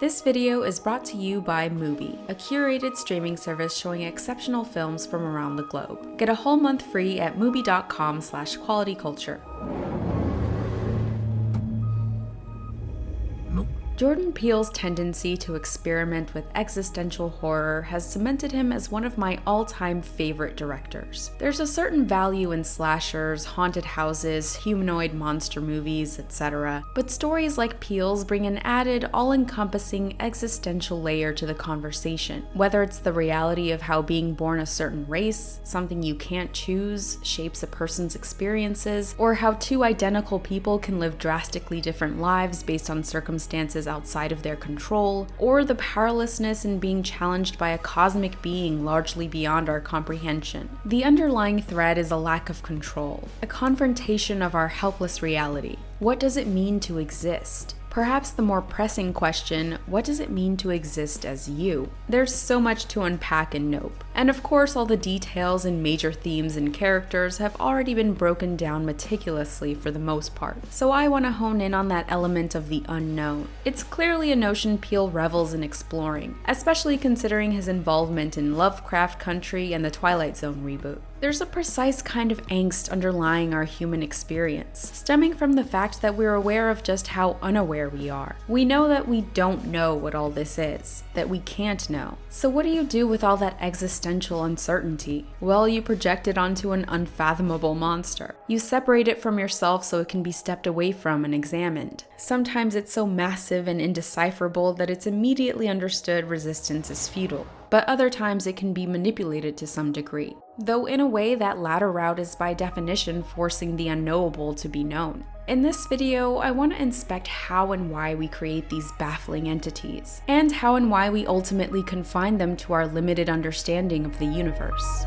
This video is brought to you by Mubi, a curated streaming service showing exceptional films from around the globe. Get a whole month free at mubi.com/qualityculture. Jordan Peele's tendency to experiment with existential horror has cemented him as one of my all-time favorite directors. There's a certain value in slashers, haunted houses, humanoid monster movies, etc., but stories like Peele's bring an added, all-encompassing existential layer to the conversation. Whether it's the reality of how being born a certain race, something you can't choose, shapes a person's experiences, or how two identical people can live drastically different lives based on circumstances outside of their control, or the powerlessness in being challenged by a cosmic being largely beyond our comprehension. The underlying thread is a lack of control, a confrontation of our helpless reality. What does it mean to exist? Perhaps the more pressing question, what does it mean to exist as you? There's so much to unpack in Nope. And of course, all the details and major themes and characters have already been broken down meticulously for the most part. So I want to hone in on that element of the unknown. It's clearly a notion Peele revels in exploring, especially considering his involvement in Lovecraft Country and the Twilight Zone reboot. There's a precise kind of angst underlying our human experience, stemming from the fact that we're aware of just how unaware we are. We know that we don't know what all this is, that we can't know. So what do you do with all that existential uncertainty? Well, you project it onto an unfathomable monster. You separate it from yourself so it can be stepped away from and examined. Sometimes it's so massive and indecipherable that it's immediately understood resistance is futile, but other times it can be manipulated to some degree. Though in a way, that latter route is by definition forcing the unknowable to be known. In this video, I want to inspect how and why we create these baffling entities, and how and why we ultimately confine them to our limited understanding of the universe.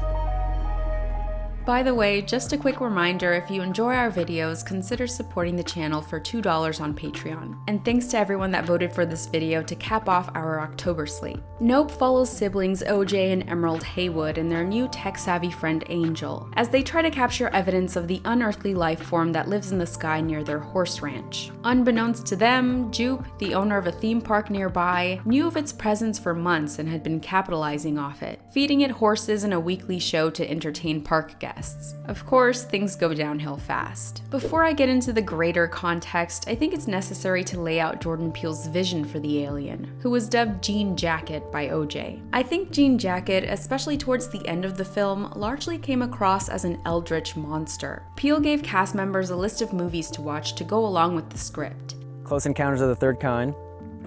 By the way, just a quick reminder, if you enjoy our videos, consider supporting the channel for $2 on Patreon. And thanks to everyone that voted for this video to cap off our October slate. Nope follows siblings OJ and Emerald Haywood and their new tech-savvy friend Angel, as they try to capture evidence of the unearthly life form that lives in the sky near their horse ranch. Unbeknownst to them, Jupe, the owner of a theme park nearby, knew of its presence for months and had been capitalizing off it, feeding it horses in a weekly show to entertain park guests. Of course, things go downhill fast. Before I get into the greater context, I think it's necessary to lay out Jordan Peele's vision for the alien, who was dubbed Jean Jacket by OJ. I think Jean Jacket, especially towards the end of the film, largely came across as an Eldritch monster. Peele gave cast members a list of movies to watch to go along with the script. Close Encounters of the Third Kind,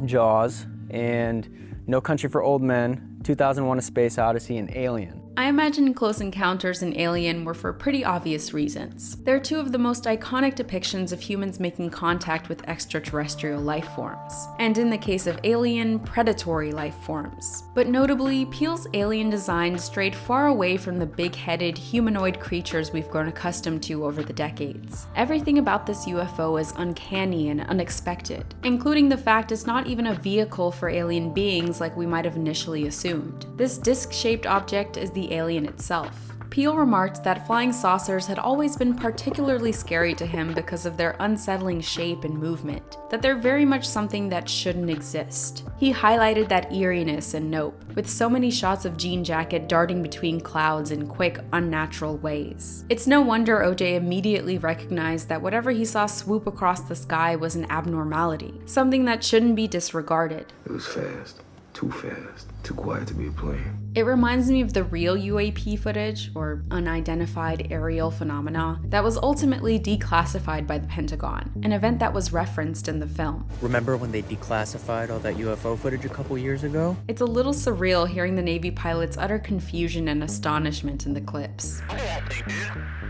Jaws, and No Country for Old Men, 2001: A Space Odyssey, and Alien. I imagine Close Encounters and Alien were for pretty obvious reasons. They're two of the most iconic depictions of humans making contact with extraterrestrial life forms, and in the case of Alien, predatory life forms. But notably, Peele's alien design strayed far away from the big-headed, humanoid creatures we've grown accustomed to over the decades. Everything about this UFO is uncanny and unexpected, including the fact it's not even a vehicle for alien beings like we might have initially assumed. This disc-shaped object is the alien itself. Peele remarked that flying saucers had always been particularly scary to him because of their unsettling shape and movement, that they're very much something that shouldn't exist. He highlighted that eeriness in Nope, with so many shots of Jean Jacket darting between clouds in quick, unnatural ways. It's no wonder OJ immediately recognized that whatever he saw swoop across the sky was an abnormality, something that shouldn't be disregarded. It was fast. Too fast. Too quiet to be a plane. It reminds me of the real UAP footage, or unidentified aerial phenomena, that was ultimately declassified by the Pentagon, an event that was referenced in the film. Remember when they declassified all that UFO footage a couple years ago? It's a little surreal hearing the Navy pilots' utter confusion and astonishment in the clips.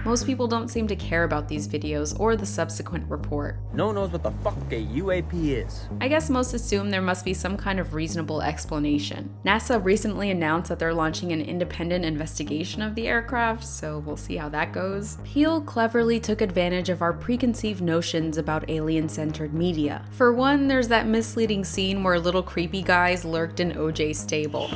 Most people don't seem to care about these videos or the subsequent report. No one knows what the fuck a UAP is. I guess most assume there must be some kind of reasonable explanation. NASA recently announced that they're launching an independent investigation of the aircraft, so we'll see how that goes. Peele cleverly took advantage of our preconceived notions about alien-centered media. For one, there's that misleading scene where little creepy guys lurked in OJ's stable,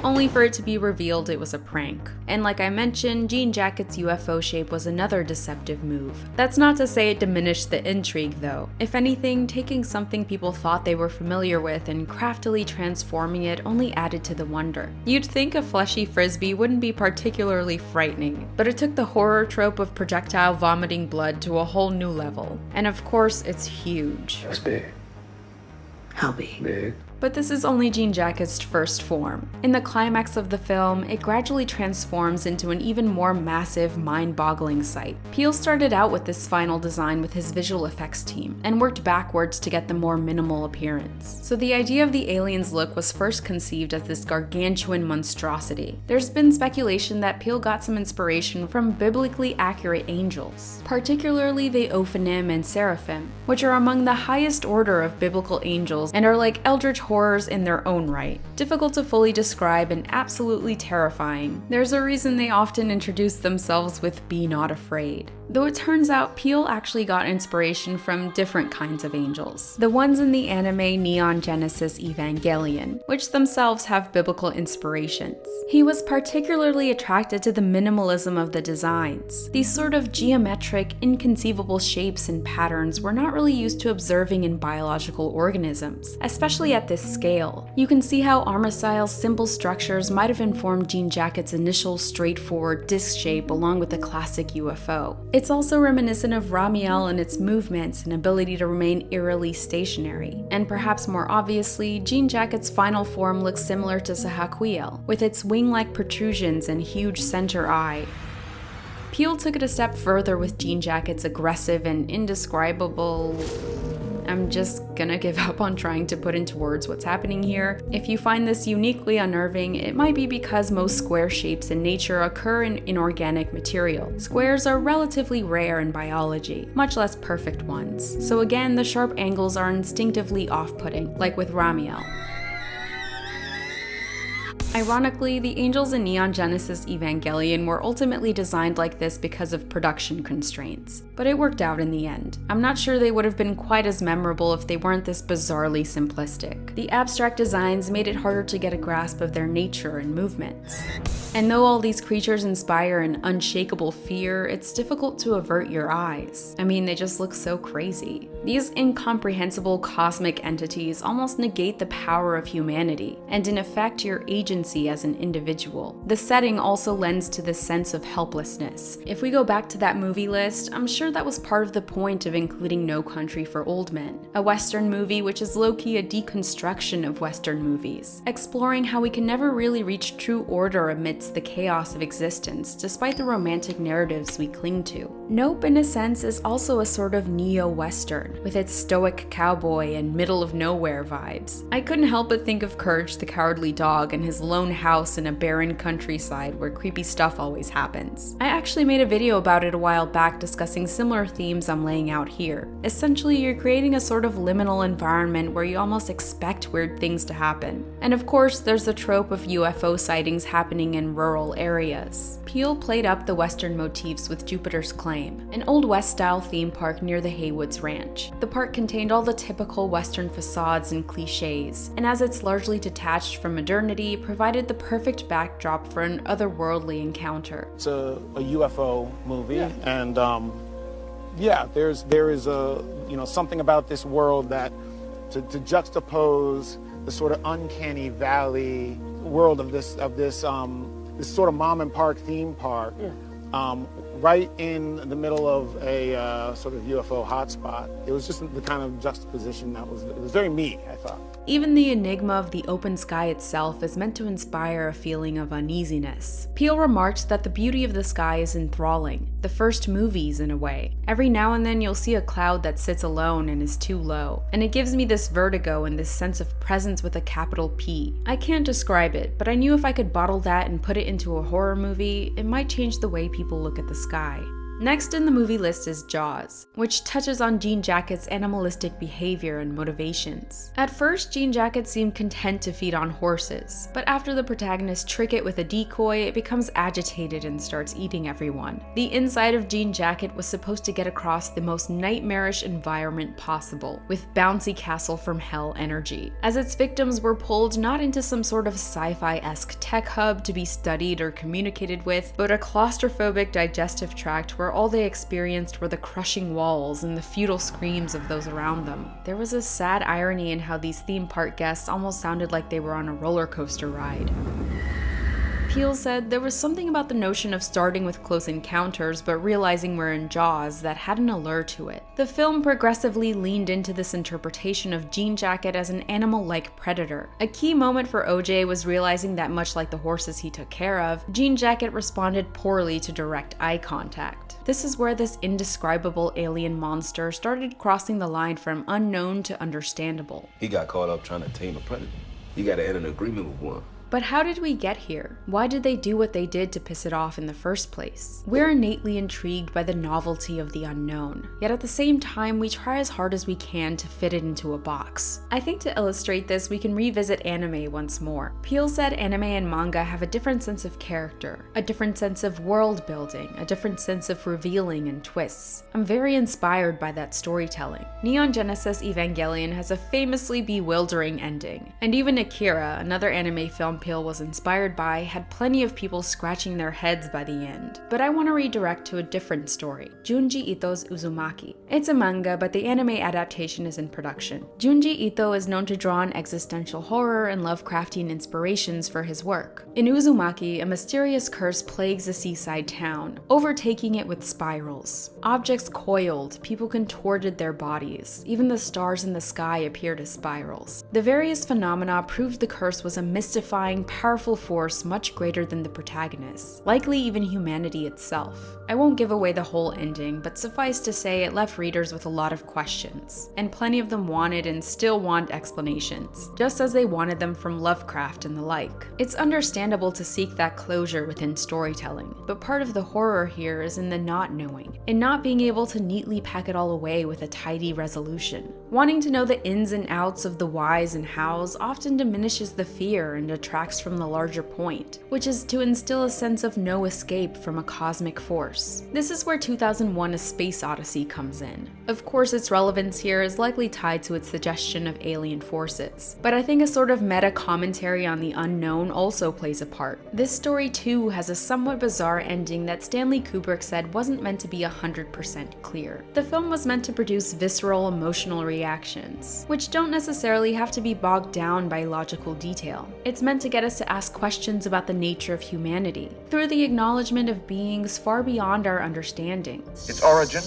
only for it to be revealed it was a prank. And like I mentioned, Jean Jacket's UFO shape was another deceptive move. That's not to say it diminished the intrigue though. If anything, taking something people thought they were familiar with and craftily transforming it only added to the wonder. You'd think a fleshy frisbee wouldn't be particularly frightening, but it took the horror trope of projectile vomiting blood to a whole new level. And of course, it's huge. That's big. How big? Big. But this is only Jean Jacket's first form. In the climax of the film, it gradually transforms into an even more massive, mind-boggling sight. Peele started out with this final design with his visual effects team, and worked backwards to get the more minimal appearance. So the idea of the alien's look was first conceived as this gargantuan monstrosity. There's been speculation that Peele got some inspiration from biblically accurate angels, particularly the Ophanim and Seraphim, which are among the highest order of biblical angels and are like Eldritch horrors in their own right. Difficult to fully describe and absolutely terrifying. There's a reason they often introduce themselves with "be not afraid." Though it turns out Peele actually got inspiration from different kinds of angels. The ones in the anime Neon Genesis Evangelion, which themselves have biblical inspirations. He was particularly attracted to the minimalism of the designs. These sort of geometric, inconceivable shapes and patterns were not really used to observing in biological organisms, especially at this scale. You can see how Armistile's simple structures might have informed Jean Jacket's initial straightforward disc shape along with the classic UFO. It's also reminiscent of Ramiel in its movements and ability to remain eerily stationary. And perhaps more obviously, Jean Jacket's final form looks similar to Sahaquiel, with its wing-like protrusions and huge center eye. Peele took it a step further with Jean Jacket's aggressive and indescribable... I'm just gonna give up on trying to put into words what's happening here. If you find this uniquely unnerving, it might be because most square shapes in nature occur in inorganic material. Squares are relatively rare in biology, much less perfect ones. So again, the sharp angles are instinctively off-putting, like with Ramiel. Ironically, the angels in Neon Genesis Evangelion were ultimately designed like this because of production constraints, but it worked out in the end. I'm not sure they would have been quite as memorable if they weren't this bizarrely simplistic. The abstract designs made it harder to get a grasp of their nature and movements. And though all these creatures inspire an unshakable fear, it's difficult to avert your eyes. I mean, they just look so crazy. These incomprehensible cosmic entities almost negate the power of humanity, and in effect your agency as an individual. The setting also lends to this sense of helplessness. If we go back to that movie list, I'm sure that was part of the point of including No Country for Old Men, a Western movie which is low-key a deconstruction of Western movies, exploring how we can never really reach true order amidst the chaos of existence, despite the romantic narratives we cling to. Nope, in a sense, is also a sort of neo-Western, with its stoic cowboy and middle-of-nowhere vibes. I couldn't help but think of Courage the Cowardly Dog and his lone house in a barren countryside where creepy stuff always happens. I actually made a video about it a while back discussing similar themes I'm laying out here. Essentially, you're creating a sort of liminal environment where you almost expect weird things to happen. And of course, there's the trope of UFO sightings happening in rural areas. Peele played up the Western motifs with Jupiter's Claim, an Old West-style theme park near the Haywoods Ranch. The park contained all the typical Western facades and cliches, and as it's largely detached from modernity, provided the perfect backdrop for an otherworldly encounter. It's a UFO movie, and there is something about this world that to juxtapose the sort of uncanny valley world of this sort of mom and park theme park, right in the middle of a sort of UFO hotspot. It was just the kind of juxtaposition it was very me, I thought. Even the enigma of the open sky itself is meant to inspire a feeling of uneasiness. Peele remarked that the beauty of the sky is enthralling, the first movies in a way. Every now and then you'll see a cloud that sits alone and is too low, and it gives me this vertigo and this sense of presence with a capital P. I can't describe it, but I knew if I could bottle that and put it into a horror movie, it might change the way people look at the sky. Next in the movie list is Jaws, which touches on Jean Jacket's animalistic behavior and motivations. At first, Jean Jacket seemed content to feed on horses, but after the protagonists trick it with a decoy, it becomes agitated and starts eating everyone. The inside of Jean Jacket was supposed to get across the most nightmarish environment possible, with bouncy castle from hell energy, as its victims were pulled not into some sort of sci-fi-esque tech hub to be studied or communicated with, but a claustrophobic digestive tract where all they experienced were the crushing walls and the futile screams of those around them. There was a sad irony in how these theme park guests almost sounded like they were on a roller coaster ride. Peele said there was something about the notion of starting with close encounters but realizing we're in Jaws that had an allure to it. The film progressively leaned into this interpretation of Jean Jacket as an animal-like predator. A key moment for OJ was realizing that much like the horses he took care of, Jean Jacket responded poorly to direct eye contact. This is where this indescribable alien monster started crossing the line from unknown to understandable. He got caught up trying to tame a predator. You gotta enter an agreement with one. But how did we get here? Why did they do what they did to piss it off in the first place? We're innately intrigued by the novelty of the unknown, yet at the same time we try as hard as we can to fit it into a box. I think to illustrate this, we can revisit anime once more. Peele said anime and manga have a different sense of character, a different sense of world building, a different sense of revealing and twists. I'm very inspired by that storytelling. Neon Genesis Evangelion has a famously bewildering ending, and even Akira, another anime film Peele was inspired by, had plenty of people scratching their heads by the end. But I want to redirect to a different story, Junji Ito's Uzumaki. It's a manga, but the anime adaptation is in production. Junji Ito is known to draw on existential horror and Lovecraftian inspirations for his work. In Uzumaki, a mysterious curse plagues a seaside town, overtaking it with spirals. Objects coiled, people contorted their bodies, even the stars in the sky appeared as spirals. The various phenomena proved the curse was a mystifying, powerful force much greater than the protagonist, likely even humanity itself. I won't give away the whole ending, but suffice to say it left readers with a lot of questions, and plenty of them wanted and still want explanations, just as they wanted them from Lovecraft and the like. It's understandable to seek that closure within storytelling, but part of the horror here is in the not knowing, and not being able to neatly pack it all away with a tidy resolution. Wanting to know the ins and outs of the whys and hows often diminishes the fear and detracts from the larger point, which is to instill a sense of no escape from a cosmic force. This is where 2001: A Space Odyssey comes in. Of course, its relevance here is likely tied to its suggestion of alien forces, but I think a sort of meta commentary on the unknown also plays a part. This story too has a somewhat bizarre ending that Stanley Kubrick said wasn't meant to be 100% clear. The film was meant to produce visceral emotional reactions, which don't necessarily have to be bogged down by logical detail. It's meant to get us to ask questions about the nature of humanity, through the acknowledgement of beings far beyond our understanding. Its origin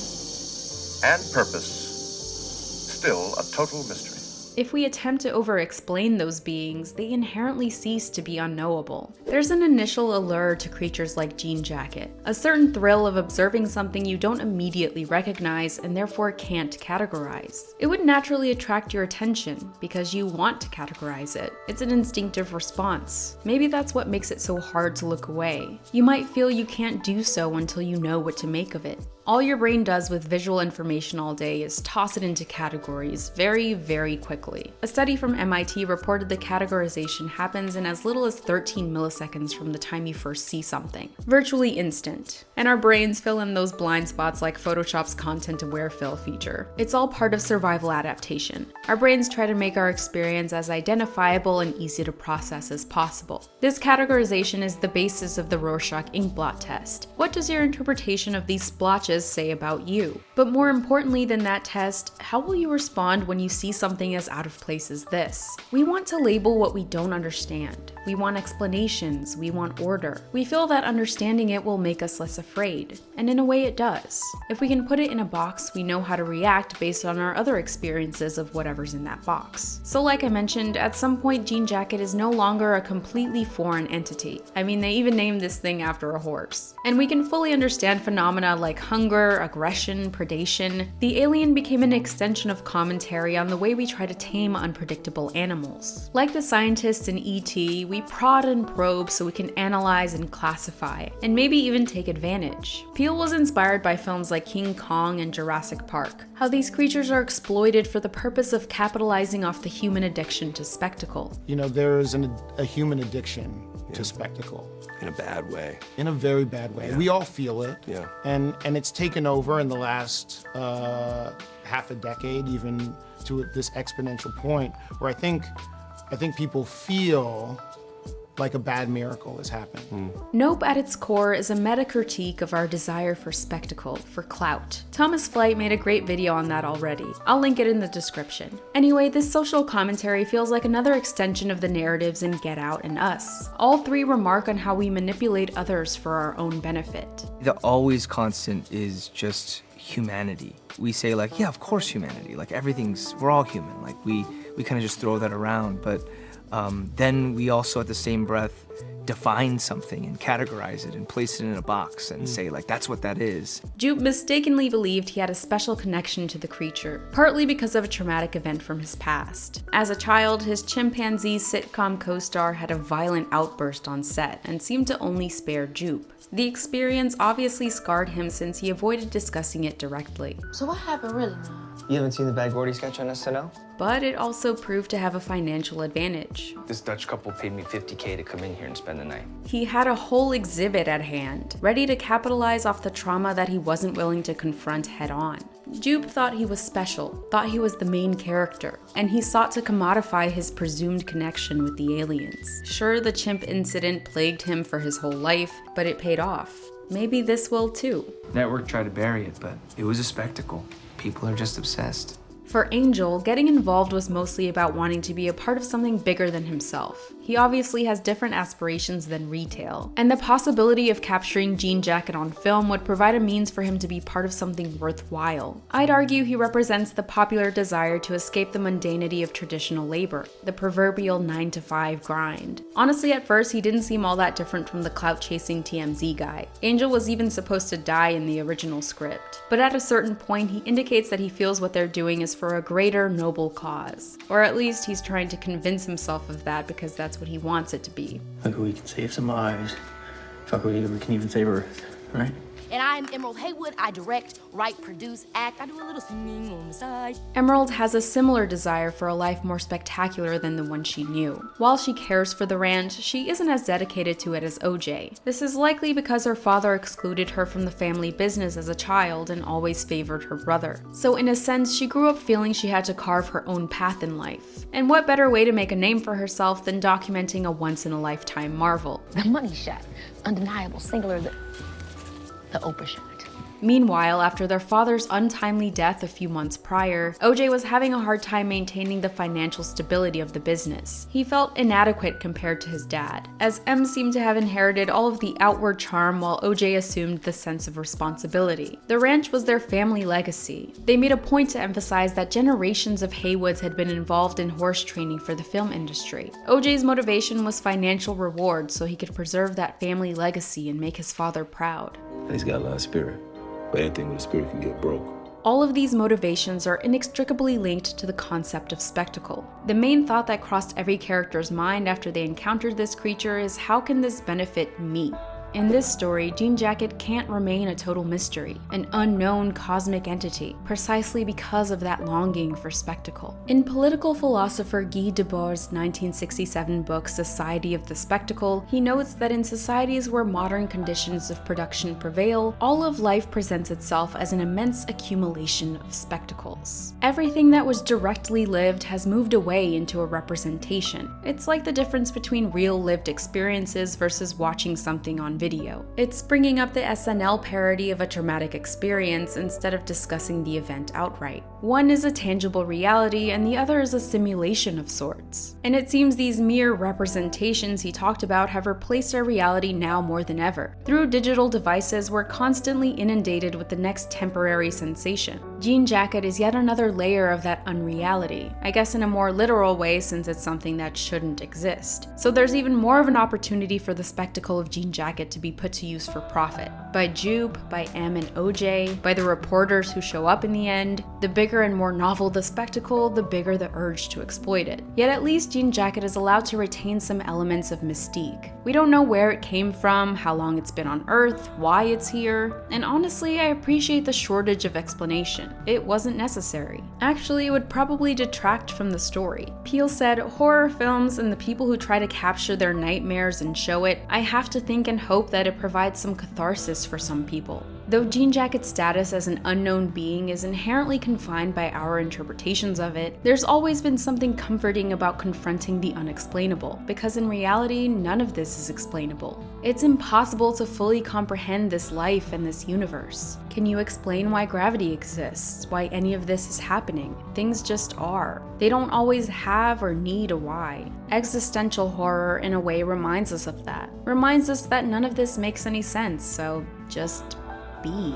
and purpose, still a total mystery. If we attempt to over-explain those beings, they inherently cease to be unknowable. There's an initial allure to creatures like Jean Jacket, a certain thrill of observing something you don't immediately recognize and therefore can't categorize. It would naturally attract your attention because you want to categorize it. It's an instinctive response. Maybe that's what makes it so hard to look away. You might feel you can't do so until you know what to make of it. All your brain does with visual information all day is toss it into categories very, very quickly. A study from MIT reported the categorization happens in as little as 13 milliseconds from the time you first see something. Virtually instant. And our brains fill in those blind spots like Photoshop's content-aware fill feature. It's all part of survival adaptation. Our brains try to make our experience as identifiable and easy to process as possible. This categorization is the basis of the Rorschach inkblot test. What does your interpretation of these splotches say about you? But more importantly than that test, how will you respond when you see something as out of place as this? We want to label what we don't understand. We want explanations, we want order. We feel that understanding it will make us less afraid, and in a way it does. If we can put it in a box, we know how to react based on our other experiences of whatever's in that box. So like I mentioned, at some point Jean Jacket is no longer a completely foreign entity. I mean, they even named this thing after a horse. And we can fully understand phenomena like hunger Hunger, aggression, predation, the alien became an extension of commentary on the way we try to tame unpredictable animals. Like the scientists in E.T., we prod and probe so we can analyze and classify, and maybe even take advantage. Peele was inspired by films like King Kong and Jurassic Park, how these creatures are exploited for the purpose of capitalizing off the human addiction to spectacle. You know, there is a human addiction to spectacle. In a bad way. In a very bad way. Yeah. We all feel it. Yeah. And it's taken over in the last half a decade, even to this exponential point, where I think people feel like a bad miracle has happened. Nope at its core is a meta-critique of our desire for spectacle, for clout. Thomas Flight made a great video on that already. I'll link it in the description. Anyway, this social commentary feels like another extension of the narratives in Get Out and Us. All three remark on how we manipulate others for our own benefit. The always constant is just humanity. We say like, yeah, of course humanity, like we're all human, like we kind of just throw that around, but then we also at the same breath define something and categorize it and place it in a box and say like, that's what that is. Jupe mistakenly believed he had a special connection to the creature, partly because of a traumatic event from his past. As a child, his chimpanzee sitcom co-star had a violent outburst on set and seemed to only spare Jupe. The experience obviously scarred him since he avoided discussing it directly. So what happened really now? You haven't seen the Bad Gordy sketch on SNL? But it also proved to have a financial advantage. This Dutch couple paid me $50K to come in here and spend the night. He had a whole exhibit at hand, ready to capitalize off the trauma that he wasn't willing to confront head on. Jupe thought he was special, thought he was the main character, and he sought to commodify his presumed connection with the aliens. Sure, the chimp incident plagued him for his whole life, but it paid off. Maybe this will too. Network tried to bury it, but it was a spectacle. People are just obsessed. For Angel, getting involved was mostly about wanting to be a part of something bigger than himself. He obviously has different aspirations than retail, and the possibility of capturing Jean Jacket on film would provide a means for him to be part of something worthwhile. I'd argue he represents the popular desire to escape the mundanity of traditional labor, the proverbial 9-to-5 grind. Honestly, at first, he didn't seem all that different from the clout-chasing TMZ guy. Angel was even supposed to die in the original script, but at a certain point, he indicates that he feels what they're doing is for a greater noble cause. Or at least he's trying to convince himself of that because that's what he wants it to be. Fuck, we can save some lives. Fuck, we can even save Earth, right? And I'm Emerald Haywood. I direct, write, produce, act. I do a little singing on the side. Emerald has a similar desire for a life more spectacular than the one she knew. While she cares for the ranch, she isn't as dedicated to it as OJ. This is likely because her father excluded her from the family business as a child and always favored her brother. So in a sense, she grew up feeling she had to carve her own path in life. And what better way to make a name for herself than documenting a once-in-a-lifetime marvel? The money shot. Undeniable, singular, the Oprah shot. Meanwhile, after their father's untimely death a few months prior, OJ was having a hard time maintaining the financial stability of the business. He felt inadequate compared to his dad, as M seemed to have inherited all of the outward charm while OJ assumed the sense of responsibility. The ranch was their family legacy. They made a point to emphasize that generations of Haywoods had been involved in horse training for the film industry. OJ's motivation was financial reward so he could preserve that family legacy and make his father proud. He's got a lot of spirit. But anything with a spirit can get broke. All of these motivations are inextricably linked to the concept of spectacle. The main thought that crossed every character's mind after they encountered this creature is, how can this benefit me? In this story, Jean Jacket can't remain a total mystery, an unknown cosmic entity, precisely because of that longing for spectacle. In political philosopher Guy Debord's 1967 book Society of the Spectacle, he notes that in societies where modern conditions of production prevail, all of life presents itself as an immense accumulation of spectacles. Everything that was directly lived has moved away into a representation. It's like the difference between real lived experiences versus watching something on video. It's bringing up the SNL parody of a traumatic experience instead of discussing the event outright. One is a tangible reality and the other is a simulation of sorts. And it seems these mere representations he talked about have replaced our reality now more than ever. Through digital devices, we're constantly inundated with the next temporary sensation. Jean Jacket is yet another layer of that unreality, I guess in a more literal way since it's something that shouldn't exist. So there's even more of an opportunity for the spectacle of Jean Jacket to be put to use for profit. By Jupe, by M and OJ, by the reporters who show up in the end. The bigger and more novel the spectacle, the bigger the urge to exploit it. Yet at least Jean Jacket is allowed to retain some elements of mystique. We don't know where it came from, how long it's been on Earth, why it's here, and honestly, I appreciate the shortage of explanation. It wasn't necessary. Actually, it would probably detract from the story. Peele said, "Horror films and the people who try to capture their nightmares and show it, I have to think and hope that it provides some catharsis for some people." Though Jean Jacket's status as an unknown being is inherently confined by our interpretations of it, there's always been something comforting about confronting the unexplainable, because in reality, none of this is explainable. It's impossible to fully comprehend this life and this universe. Can you explain why gravity exists, why any of this is happening? Things just are. They don't always have or need a why. Existential horror, in a way, reminds us of that. Reminds us that none of this makes any sense, so just be.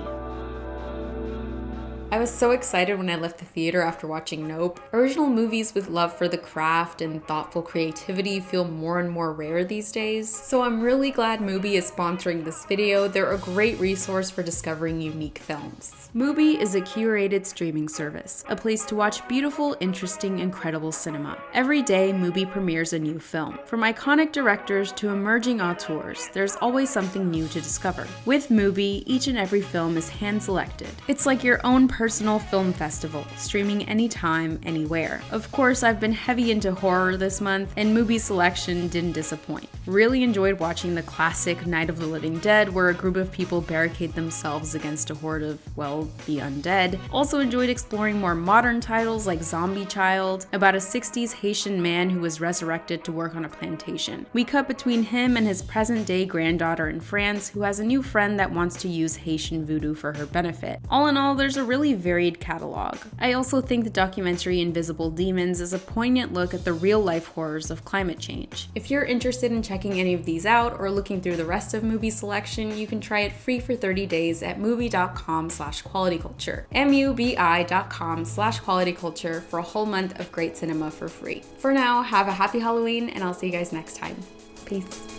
I was so excited when I left the theater after watching Nope. Original movies with love for the craft and thoughtful creativity feel more and more rare these days, so I'm really glad Mubi is sponsoring this video. They're a great resource for discovering unique films. Mubi is a curated streaming service, a place to watch beautiful, interesting, incredible cinema. Every day, Mubi premieres a new film. From iconic directors to emerging auteurs, there's always something new to discover. With Mubi, each and every film is hand-selected. It's like your own personal film festival, streaming anytime, anywhere. Of course, I've been heavy into horror this month, and Mubi's selection didn't disappoint. Really enjoyed watching the classic Night of the Living Dead, where a group of people barricade themselves against a horde of, well, the undead. Also enjoyed exploring more modern titles like Zombie Child, about a 60s Haitian man who was resurrected to work on a plantation. We cut between him and his present-day granddaughter in France, who has a new friend that wants to use Haitian voodoo for her benefit. All in all, there's a really varied catalog. I also think the documentary Invisible Demons is a poignant look at the real-life horrors of climate change. If you're interested in checking any of these out or looking through the rest of Mubi's selection, you can try it free for 30 days at mubi.com/qualityculture. mubi.com/qualityculture for a whole month of great cinema for free. For now, have a happy Halloween, and I'll see you guys next time. Peace.